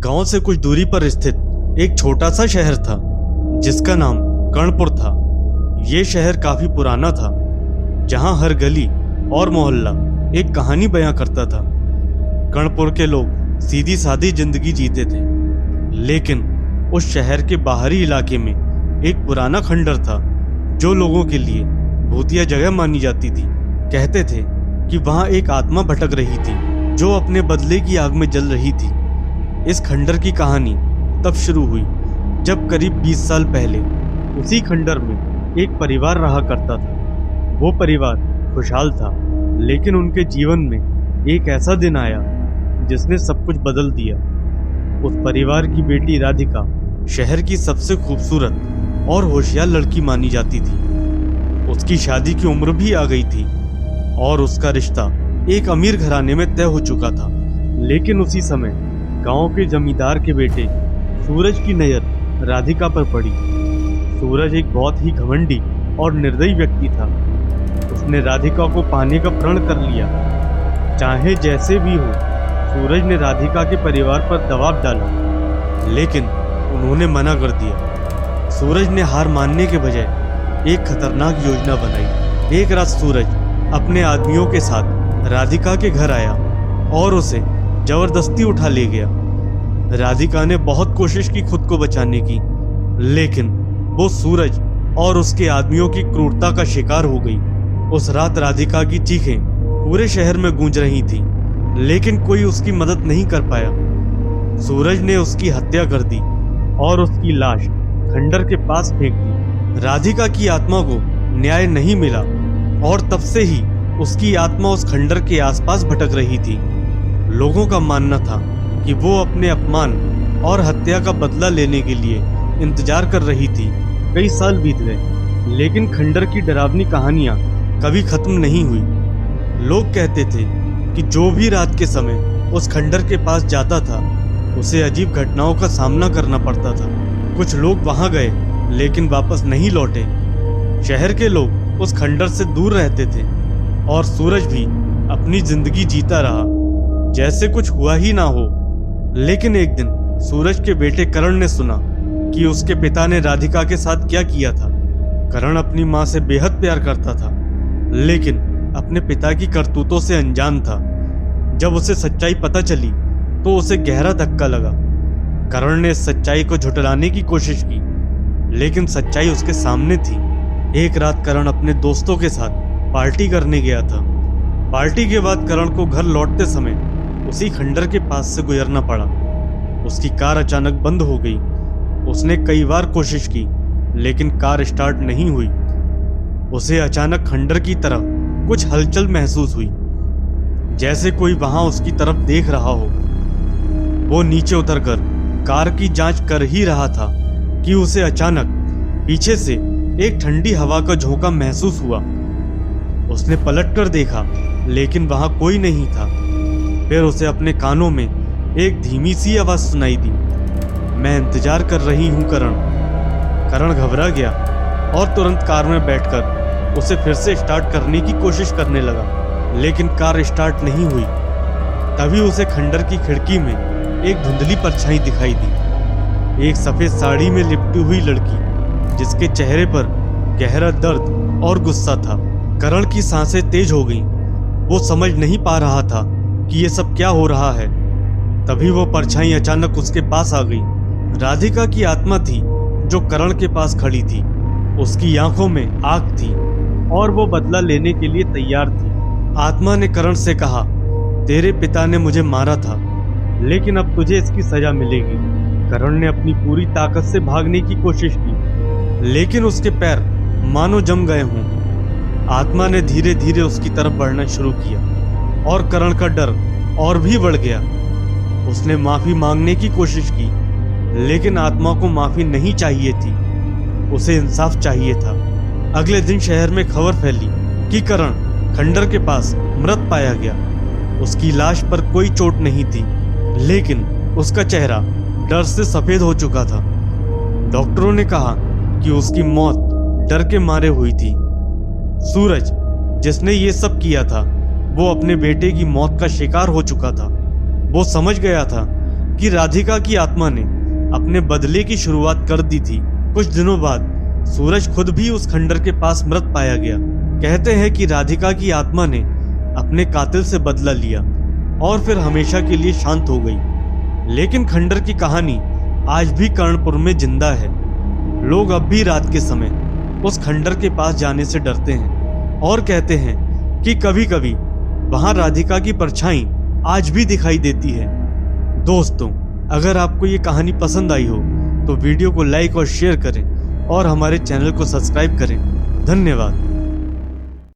गांव से कुछ दूरी पर स्थित एक छोटा सा शहर था जिसका नाम कर्णपुर था। ये शहर काफी पुराना था, जहां हर गली और मोहल्ला एक कहानी बयां करता था। कर्णपुर के लोग सीधी सादी जिंदगी जीते थे, लेकिन उस शहर के बाहरी इलाके में एक पुराना खंडर था जो लोगों के लिए भूतिया जगह मानी जाती थी। कहते थे कि वहां एक आत्मा भटक रही थी जो अपने बदले की आग में जल रही थी। इस खंडर की कहानी तब शुरू हुई जब करीब 20 साल पहले उसी खंडर में एक परिवार रहा करता था। वो परिवार खुशहाल था, लेकिन उनके जीवन में एक ऐसा दिन आया जिसने सब कुछ बदल दिया। उस परिवार की बेटी राधिका शहर की सबसे खूबसूरत और होशियार लड़की मानी जाती थी। उसकी शादी की उम्र भी आ गई थी और उसका रिश्ता एक अमीर घराने में तय हो चुका था। लेकिन उसी समय गांव के जमींदार के बेटे सूरज की नजर राधिका पर पड़ी। सूरज एक बहुत ही घमंडी और निर्दयी व्यक्ति था। उसने राधिका को पाने का प्रण कर लिया। चाहे जैसे भी हो, सूरज ने राधिका के परिवार पर दबाव डाला, लेकिन उन्होंने मना कर दिया। सूरज ने हार मानने के बजाय एक खतरनाक योजना बनाई। एक रात सूरज अपने आदमियों के साथ राधिका के घर आया और उसे जबरदस्ती उठा ले गया। राधिका ने बहुत कोशिश की खुद को बचाने की, लेकिन वो सूरज और उसके आदमियों की क्रूरता का शिकार हो गई। उस रात राधिका की चीखें पूरे शहर में गूंज रही थी, लेकिन कोई उसकी मदद नहीं कर पाया। सूरज ने उसकी हत्या कर दी और उसकी लाश खंडर के पास फेंक दी। राधिका की आत्मा को न्याय नहीं मिला और तब से ही उसकी आत्मा उस खंडर के आसपास भटक रही थी। लोगों का मानना था कि वो अपने अपमान और हत्या का बदला लेने के लिए इंतजार कर रही थी। कई साल बीत गए, लेकिन खंडर की डरावनी कहानियां कभी खत्म नहीं हुई। लोग कहते थे कि जो भी रात के समय उस खंडर के पास जाता था, उसे अजीब घटनाओं का सामना करना पड़ता था। कुछ लोग वहां गए, लेकिन वापस नहीं लौटे। शहर के लोग उस खंडर से दूर रहते थे और सूरज भी अपनी जिंदगी जीता रहा जैसे कुछ हुआ ही ना हो। लेकिन एक दिन सूरज के बेटे करण ने सुना कि उसके पिता ने राधिका के साथ क्या किया था। करण अपनी माँ से बेहद प्यार करता था, लेकिन अपने पिता की करतूतों से अनजान था। जब उसे सच्चाई पता चली तो उसे गहरा धक्का लगा। करण ने इस सच्चाई को झुठलाने की कोशिश की, लेकिन सच्चाई उसके सामने थी। एक रात करण अपने दोस्तों के साथ पार्टी करने गया था। पार्टी के बाद करण को घर लौटते समय उसी खंडर के पास से गुजरना पड़ा। उसकी कार अचानक बंद हो गई। उसने कई बार कोशिश की, लेकिन कार स्टार्ट नहीं हुई। उसे अचानक खंडर की तरफ कुछ हलचल महसूस हुई, जैसे कोई वहां उसकी तरफ देख रहा हो। वो नीचे उतरकर कार की जांच कर ही रहा था कि उसे अचानक पीछे से एक ठंडी हवा का झोंका महसूस हुआ। उसने पलटकर देखा, लेकिन वहां कोई नहीं था। फिर उसे अपने कानों में एक धीमी सी आवाज सुनाई दी, मैं इंतजार कर रही हूँ करण। करण घबरा गया और तुरंत कार में बैठकर उसे फिर से स्टार्ट करने की कोशिश करने लगा, लेकिन कार स्टार्ट नहीं हुई। तभी उसे खंडर की खिड़की में एक धुंधली परछाई दिखाई दी। एक सफेद साड़ी में लिपटी हुई लड़की, जिसके चेहरे पर गहरा दर्द और गुस्सा था। करण की सांसें तेज हो गईं। वो समझ नहीं पा रहा था कि ये सब क्या हो रहा है। तभी वो परछाई अचानक उसके पास आ गई। राधिका की आत्मा थी जो करण के पास खड़ी थी। उसकी आंखों में आग थी और वो बदला लेने के लिए तैयार थी। आत्मा ने करण से कहा, तेरे पिता ने मुझे मारा था, लेकिन अब तुझे इसकी सजा मिलेगी। करण ने अपनी पूरी ताकत से भागने की कोशिश की, लेकिन उसके पैर मानो जम गए हों। आत्मा ने धीरे धीरे उसकी तरफ बढ़ना शुरू किया और करण का डर और भी बढ़ गया। उसने माफी मांगने की कोशिश की, लेकिन आत्मा को माफी नहीं चाहिए थी, उसे इंसाफ चाहिए था। अगले दिन शहर में खबर फैली कि करण खंडर के पास मृत पाया गया। उसकी लाश पर कोई चोट नहीं थी, लेकिन उसका चेहरा डर से सफेद हो चुका था। डॉक्टरों ने कहा कि उसकी मौत डर के मारे हुई थी। सूरज, जिसने ये सब किया था, वो अपने बेटे की मौत का शिकार हो चुका था। वो समझ गया था कि राधिका की आत्मा ने अपने बदले की शुरुआत कर दी थी। कुछ दिनों बाद सूरज खुद भी उस खंडर के पास मृत पाया गया। कहते हैं कि राधिका की आत्मा ने अपने कातिल से बदला लिया और फिर हमेशा के लिए शांत हो गई। लेकिन खंडर की कहानी आज भी कर्णपुर में जिंदा है। लोग अब भी रात के समय उस खंडर के पास जाने से डरते हैं और कहते हैं कि कभी कभी वहां राधिका की परछाई आज भी दिखाई देती है। दोस्तों, अगर आपको ये कहानी पसंद आई हो तो वीडियो को लाइक और शेयर करें और हमारे चैनल को सब्सक्राइब करें। धन्यवाद।